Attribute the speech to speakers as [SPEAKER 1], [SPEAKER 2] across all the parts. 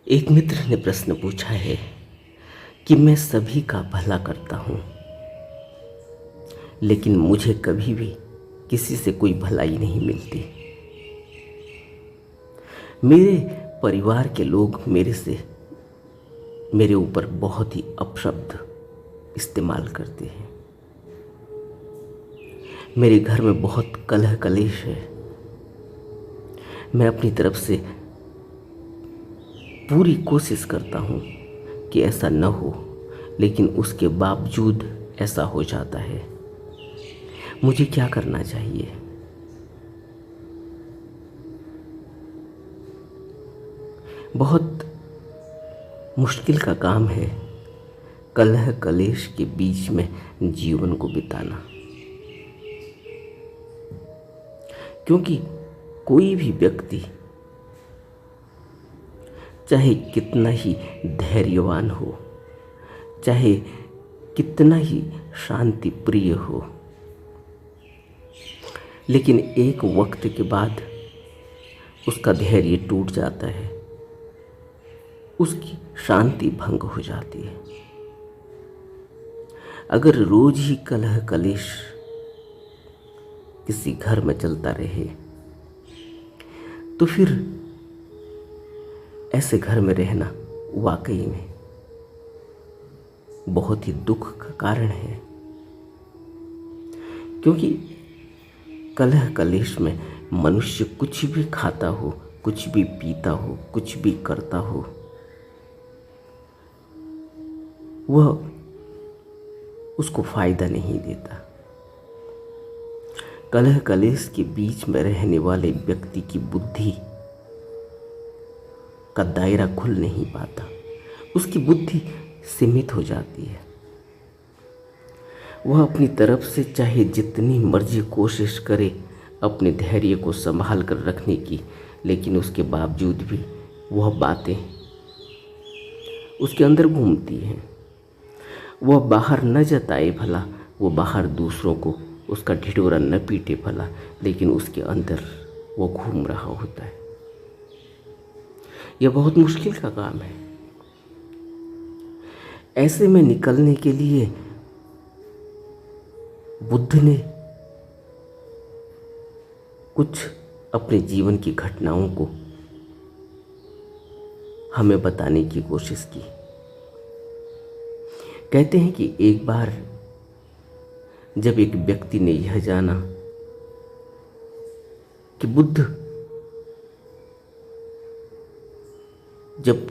[SPEAKER 1] एक मित्र ने प्रश्न पूछा है कि मैं सभी का भला करता हूँ, लेकिन मुझे कभी भी किसी से कोई भलाई नहीं मिलती। मेरे परिवार के लोग मेरे ऊपर बहुत ही अपशब्द इस्तेमाल करते हैं। मेरे घर में बहुत कलह कलेश है। मैं अपनी तरफ से पूरी कोशिश करता हूँ कि ऐसा न हो, लेकिन उसके बावजूद ऐसा हो जाता है। मुझे क्या करना चाहिए? बहुत मुश्किल का काम है कलह कलेश के बीच में जीवन को बिताना, क्योंकि कोई भी व्यक्ति चाहे कितना ही धैर्यवान हो, चाहे कितना ही शांति प्रिय हो, लेकिन एक वक्त के बाद उसका धैर्य टूट जाता है, उसकी शांति भंग हो जाती है। अगर रोज ही कलह कलेश किसी घर में चलता रहे तो फिर ऐसे घर में रहना वाकई में बहुत ही दुख का कारण है, क्योंकि कलह कलेश में मनुष्य कुछ भी खाता हो, कुछ भी पीता हो, कुछ भी करता हो, वह उसको फायदा नहीं देता। कलह कलेश के बीच में रहने वाले व्यक्ति की बुद्धि का दायरा खुल नहीं पाता, उसकी बुद्धि सीमित हो जाती है। वह अपनी तरफ से चाहे जितनी मर्जी कोशिश करे अपने धैर्य को संभाल कर रखने की, लेकिन उसके बावजूद भी वह बातें उसके अंदर घूमती हैं। वह बाहर न जताए भला, वो बाहर दूसरों को उसका ढिढोरा न पीटे भला, लेकिन उसके अंदर वो घूम रहा होता है। यह बहुत मुश्किल का काम है। ऐसे में निकलने के लिए बुद्ध ने कुछ अपने जीवन की घटनाओं को हमें बताने की कोशिश की। कहते हैं कि एक बार जब एक व्यक्ति ने यह जाना कि बुद्ध जब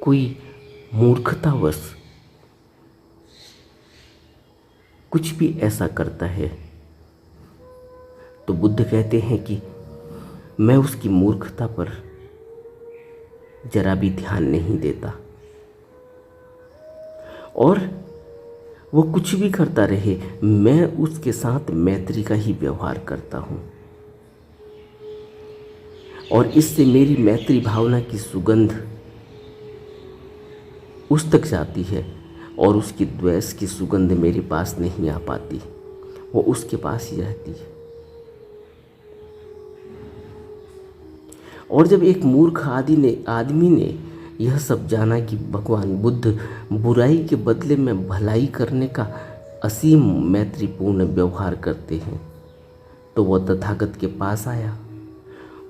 [SPEAKER 1] कोई मूर्खतावश कुछ भी ऐसा करता है तो बुद्ध कहते हैं कि मैं उसकी मूर्खता पर जरा भी ध्यान नहीं देता, और वो कुछ भी करता रहे, मैं उसके साथ मैत्री का ही व्यवहार करता हूँ, और इससे मेरी मैत्री भावना की सुगंध उस तक जाती है और उसकी द्वेष की सुगंध मेरे पास नहीं आ पाती, वो उसके पास ही रहती है। और जब एक मूर्ख आदमी ने यह सब जाना कि भगवान बुद्ध बुराई के बदले में भलाई करने का असीम मैत्रीपूर्ण व्यवहार करते हैं, तो वह तथागत के पास आया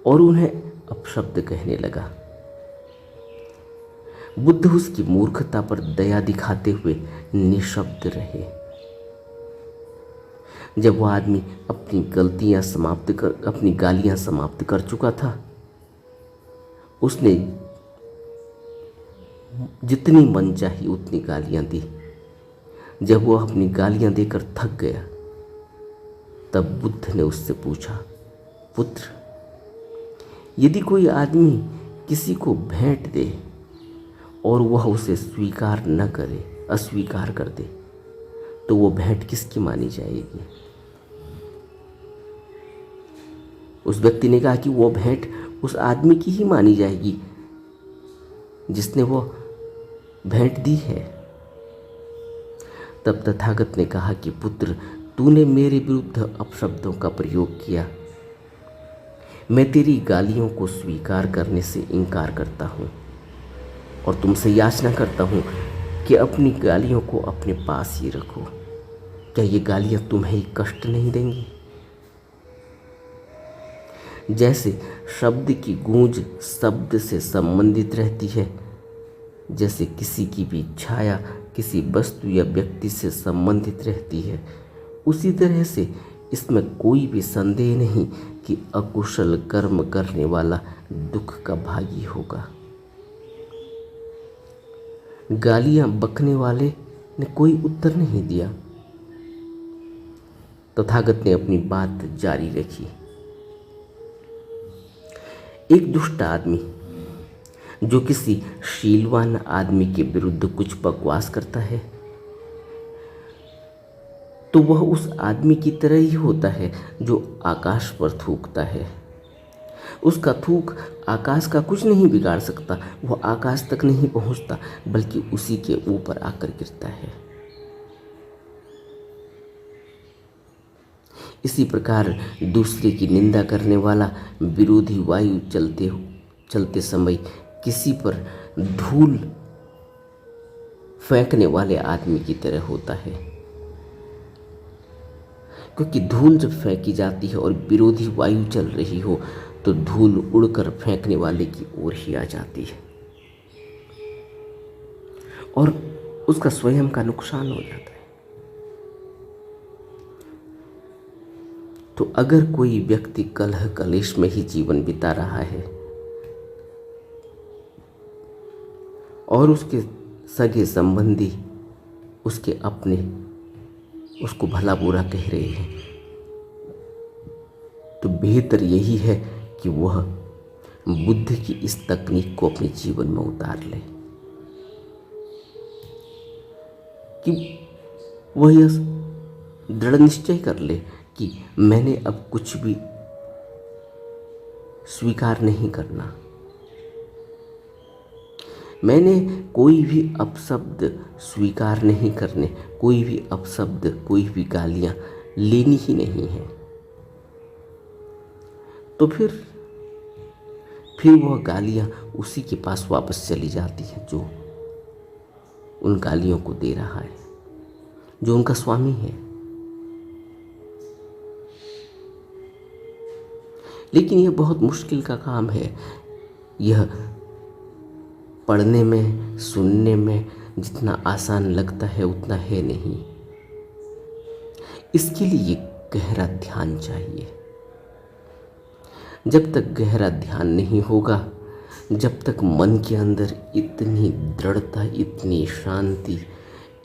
[SPEAKER 1] और उन्हें अपशब्द कहने लगा। बुद्ध उसकी मूर्खता पर दया दिखाते हुए निशब्द रहे। जब वह आदमी अपनी गालियां समाप्त कर चुका था, उसने जितनी मन चाही उतनी गालियां दी। जब वह अपनी गालियां देकर थक गया, तब बुद्ध ने उससे पूछा, पुत्र, यदि कोई आदमी किसी को भेंट दे और वह उसे अस्वीकार कर दे, तो वो भेंट किसकी मानी जाएगी? उस व्यक्ति ने कहा कि वो भेंट उस आदमी की ही मानी जाएगी जिसने वो भेंट दी है। तब तथागत ने कहा कि पुत्र, तूने मेरे विरुद्ध अपशब्दों का प्रयोग किया, मैं तेरी गालियों को स्वीकार करने से इनकार करता हूँ। और तुमसे याचना करता हूँ कि अपनी गालियों को अपने पास ही रखो। क्या ये गालियाँ तुम्हें कष्ट नहीं देंगी? जैसे शब्द की गूंज शब्द से संबंधित रहती है, जैसे किसी की भी छाया किसी वस्तु या व्यक्ति से संबंधित रहती है, उसी तरह से इसमें कोई भी संदेह नहीं कि अकुशल कर्म करने वाला दुख का भागी होगा। गालियां बकने वाले ने कोई उत्तर नहीं दिया। तथागत ने अपनी बात जारी रखी। एक दुष्ट आदमी जो किसी शीलवान आदमी के विरुद्ध कुछ बकवास करता है तो वह उस आदमी की तरह ही होता है जो आकाश पर थूकता है। उसका थूक आकाश का कुछ नहीं बिगाड़ सकता, वह आकाश तक नहीं पहुंचता बल्कि उसी के ऊपर आकर गिरता है। इसी प्रकार दूसरे की निंदा करने वाला विरोधी वायु चलते समय किसी पर धूल फेंकने वाले आदमी की तरह होता है, क्योंकि धूल जब फेंकी जाती है और विरोधी वायु चल रही हो तो धूल उड़कर फेंकने वाले की ओर ही आ जाती है और उसका स्वयं का नुकसान हो जाता है। तो अगर कोई व्यक्ति कलह कलेश में ही जीवन बिता रहा है और उसके सगे संबंधी, उसके अपने उसको भला बुरा कह रहे हैं, तो बेहतर यही है कि वह बुद्ध की इस तकनीक को अपने जीवन में उतार ले कि वह यह दृढ़ निश्चय कर ले कि मैंने अब कुछ भी स्वीकार नहीं करना, मैंने कोई भी अपशब्द स्वीकार नहीं करने, कोई भी अपशब्द कोई भी गालियां लेनी ही नहीं है। तो फिर वह गालियां उसी के पास वापस चली जाती हैं जो उन गालियों को दे रहा है, जो उनका स्वामी है। लेकिन यह बहुत मुश्किल का काम है। यह पढ़ने में सुनने में जितना आसान लगता है उतना है नहीं। इसके लिए गहरा ध्यान चाहिए। जब तक गहरा ध्यान नहीं होगा, जब तक मन के अंदर इतनी दृढ़ता, इतनी शांति,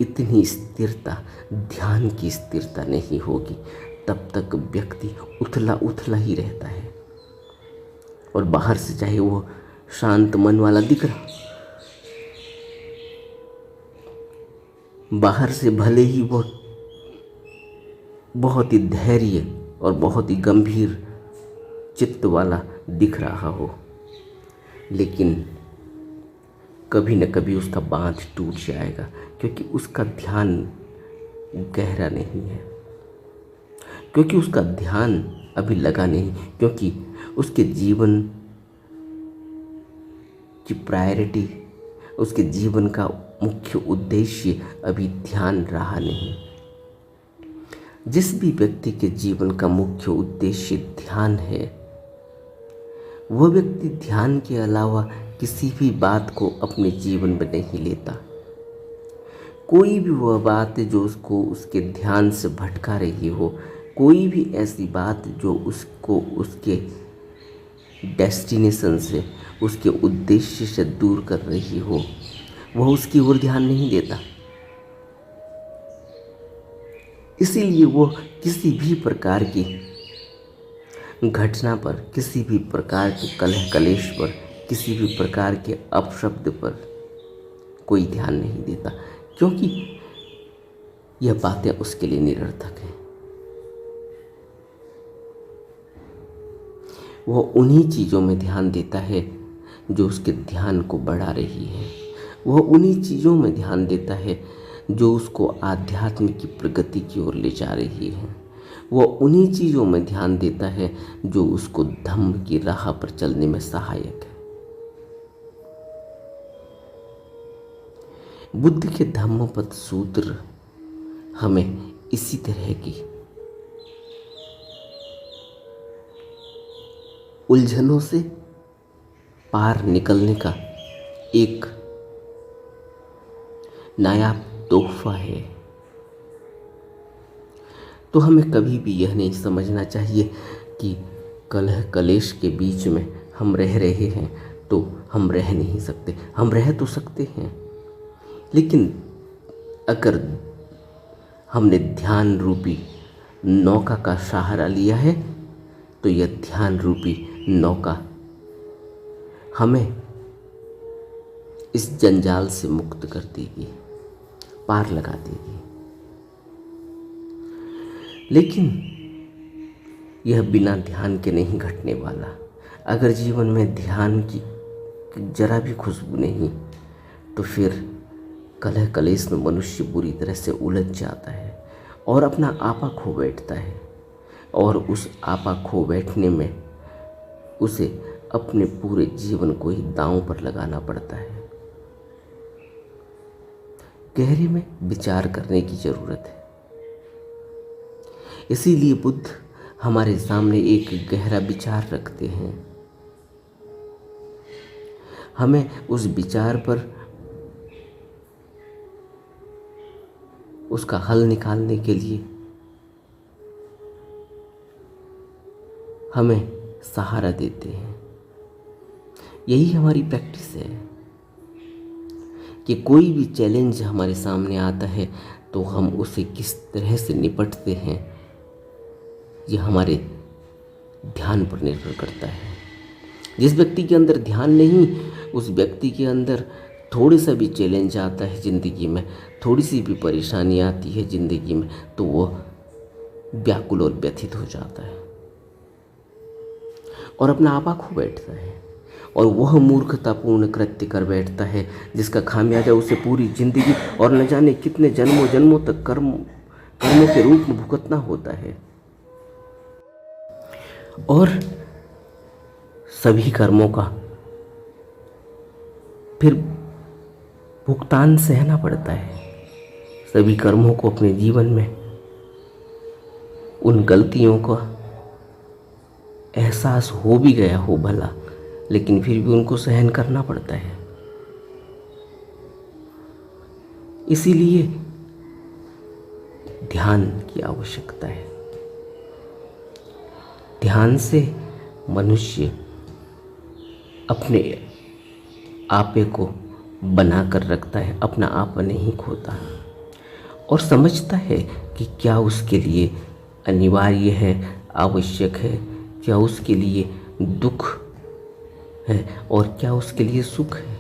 [SPEAKER 1] इतनी स्थिरता, ध्यान की स्थिरता नहीं होगी, तब तक व्यक्ति उथला उथला ही रहता है। और बाहर से चाहे वो शांत मन वाला दिख रहा, बाहर से भले ही वो बहुत ही धैर्य और बहुत ही गंभीर चित्त वाला दिख रहा हो, लेकिन कभी न कभी उसका बांध टूट जाएगा, क्योंकि उसका ध्यान गहरा नहीं है, क्योंकि उसका ध्यान अभी लगा नहीं, क्योंकि उसके जीवन की प्रायोरिटी, उसके जीवन का मुख्य उद्देश्य अभी ध्यान रहा नहीं। जिस भी व्यक्ति के जीवन का मुख्य उद्देश्य ध्यान है, वह व्यक्ति ध्यान के अलावा किसी भी बात को अपने जीवन में नहीं लेता। कोई भी वह बात जो उसको उसके ध्यान से भटका रही हो, कोई भी ऐसी बात जो उसको उसके डेस्टिनेशन से, उसके उद्देश्य से दूर कर रही हो, वह उसकी ओर ध्यान नहीं देता। इसीलिए वह किसी भी प्रकार की घटना पर, किसी भी प्रकार के कलह कलेश पर, किसी भी प्रकार के अपशब्द पर कोई ध्यान नहीं देता, क्योंकि यह बातें उसके लिए निरर्थक हैं। वह उन्हीं चीज़ों में ध्यान देता है जो उसके ध्यान को बढ़ा रही है। वह उन्हीं चीज़ों में ध्यान देता है जो उसको आध्यात्म की प्रगति की ओर ले जा रही है। वह उन्हीं चीज़ों में ध्यान देता है जो उसको धम्म की राह पर चलने में सहायक है। बुद्ध के धम्मपद सूत्र हमें इसी तरह की उलझनों से पार निकलने का एक नायाब तोहफा है। तो हमें कभी भी यह नहीं समझना चाहिए कि कलह कलेश के बीच में हम रह रहे हैं तो हम रह नहीं सकते। हम रह तो सकते हैं, लेकिन अगर हमने ध्यान रूपी नौका का सहारा लिया है तो यह ध्यान रूपी नौका हमें इस जंजाल से मुक्त कर देगी, पार लगा देगी। लेकिन यह बिना ध्यान के नहीं घटने वाला। अगर जीवन में ध्यान की जरा भी खुशबू नहीं तो फिर कलह कलेश में मनुष्य बुरी तरह से उलझ जाता है और अपना आपा खो बैठता है। और उस आपा खो बैठने में उसे अपने पूरे जीवन को ही दांव पर लगाना पड़ता है। गहरे में विचार करने की जरूरत है। इसीलिए बुद्ध हमारे सामने एक गहरा विचार रखते हैं। हमें उस विचार पर उसका हल निकालने के लिए हमें सहारा देते हैं। यही हमारी प्रैक्टिस है कि कोई भी चैलेंज हमारे सामने आता है तो हम उसे किस तरह से निपटते हैं, यह हमारे ध्यान पर निर्भर करता है। जिस व्यक्ति के अंदर ध्यान नहीं, उस व्यक्ति के अंदर थोड़ी सा भी चैलेंज आता है ज़िंदगी में, थोड़ी सी भी परेशानी आती है ज़िंदगी में, तो वह व्याकुल और व्यथित हो जाता है और अपना आपा खो बैठता है और वह मूर्खतापूर्ण कृत्य कर बैठता है जिसका खामियाजा उसे पूरी जिंदगी और न जाने कितने जन्मों जन्मों तक कर्मों के रूप में भुगतना होता है। और सभी कर्मों का फिर भुगतान सहना पड़ता है। सभी कर्मों को अपने जीवन में उन गलतियों का एहसास हो भी गया हो भला, लेकिन फिर भी उनको सहन करना पड़ता है। इसीलिए ध्यान की आवश्यकता है। ध्यान से मनुष्य अपने आपे को बना कर रखता है, अपना आपा नहीं खोता और समझता है कि क्या उसके लिए अनिवार्य है, आवश्यक है, क्या उसके लिए दुख है और क्या उसके लिए सुख है।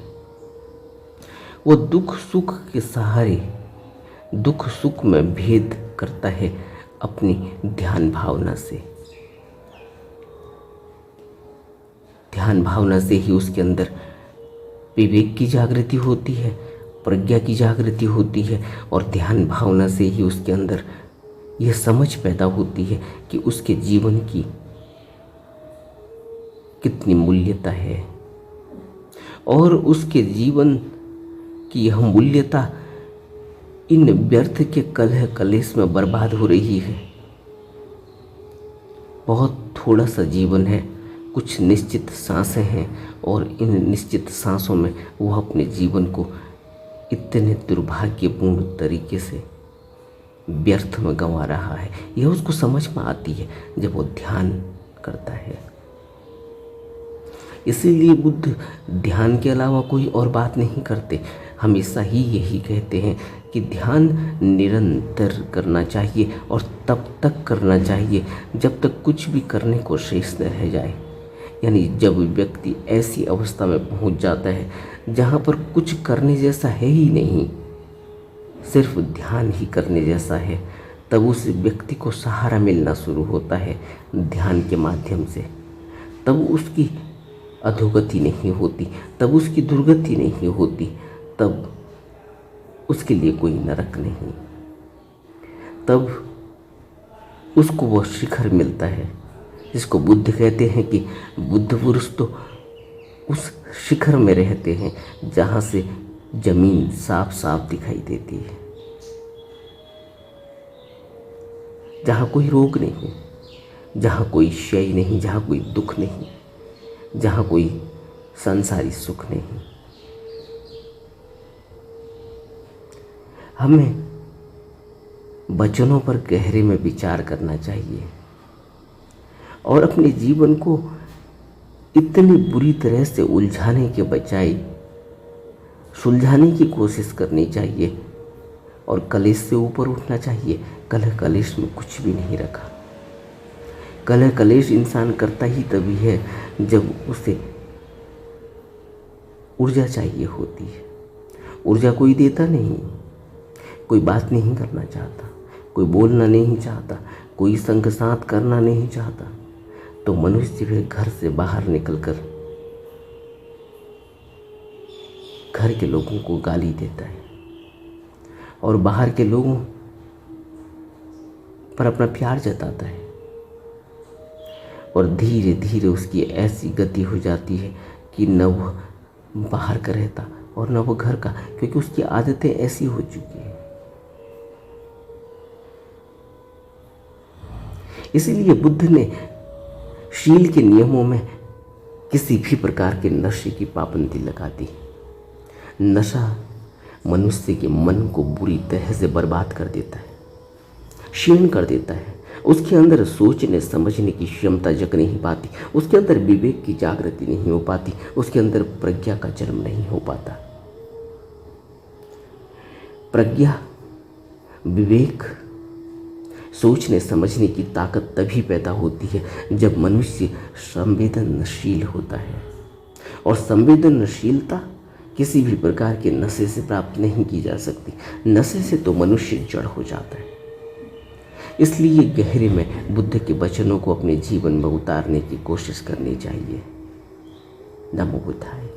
[SPEAKER 1] वो दुख सुख के सहारे दुख सुख में भेद करता है अपनी ध्यान भावना से। ध्यान भावना से ही उसके अंदर विवेक की जागृति होती है, प्रज्ञा की जागृति होती है और ध्यान भावना से ही उसके अंदर यह समझ पैदा होती है कि उसके जीवन की कितनी मूल्यता है और उसके जीवन की यह मूल्यता इन व्यर्थ के कलह कलेश में बर्बाद हो रही है। बहुत थोड़ा सा जीवन है, कुछ निश्चित सांसें हैं और इन निश्चित सांसों में वह अपने जीवन को इतने दुर्भाग्यपूर्ण तरीके से व्यर्थ में गंवा रहा है। यह उसको समझ में आती है जब वो ध्यान करता है। इसीलिए बुद्ध ध्यान के अलावा कोई और बात नहीं करते। हमेशा ही यही कहते हैं कि ध्यान निरंतर करना चाहिए और तब तक करना चाहिए जब तक कुछ भी करने को शेष न रह जाए। यानी जब व्यक्ति ऐसी अवस्था में पहुंच जाता है जहां पर कुछ करने जैसा है ही नहीं, सिर्फ ध्यान ही करने जैसा है, तब उस व्यक्ति को सहारा मिलना शुरू होता है ध्यान के माध्यम से। तब उसकी अधोगति नहीं होती, तब उसकी दुर्गति नहीं होती, तब उसके लिए कोई नरक नहीं, तब उसको वह शिखर मिलता है जिसको बुद्ध कहते हैं कि बुद्ध पुरुष तो उस शिखर में रहते हैं जहाँ से जमीन साफ साफ दिखाई देती है। जहाँ कोई रोग नहीं, जहाँ कोई क्षय नहीं, जहाँ कोई दुख नहीं, जहाँ कोई संसारी सुख नहीं। हमें वचनों पर गहरे में विचार करना चाहिए और अपने जीवन को इतनी बुरी तरह से उलझाने के बजाय सुलझाने की कोशिश करनी चाहिए और कलेश से ऊपर उठना चाहिए। कलह कलेश में कुछ भी नहीं रखा। कलह कलेश इंसान करता ही तभी है जब उसे ऊर्जा चाहिए होती है। ऊर्जा कोई देता नहीं, कोई बात नहीं करना चाहता, कोई बोलना नहीं चाहता, कोई संग साथ करना नहीं चाहता, तो मनुष्य भी घर से बाहर निकलकर घर के लोगों को गाली देता है और बाहर के लोगों पर अपना प्यार जताता है और धीरे धीरे उसकी ऐसी गति हो जाती है कि न वो बाहर का रहता और न वो घर का, क्योंकि उसकी आदतें ऐसी हो चुकी हैं। इसीलिए बुद्ध ने शील के नियमों में किसी भी प्रकार के नशे की पाबंदी लगा दी। नशा मनुष्य के मन को बुरी तरह से बर्बाद कर देता है, क्षीण कर देता है। उसके अंदर सोचने समझने की क्षमता जग नहीं पाती, उसके अंदर विवेक की जागृति नहीं हो पाती, उसके अंदर प्रज्ञा का जन्म नहीं हो पाता। प्रज्ञा, विवेक, सोचने समझने की ताकत तभी पैदा होती है जब मनुष्य संवेदनशील होता है, और संवेदनशीलता किसी भी प्रकार के नशे से प्राप्त नहीं की जा सकती। नशे से तो मनुष्य जड़ हो जाता है। इसलिए गहरे में बुद्ध के वचनों को अपने जीवन में उतारने की कोशिश करनी चाहिए। नमो बुद्धाय।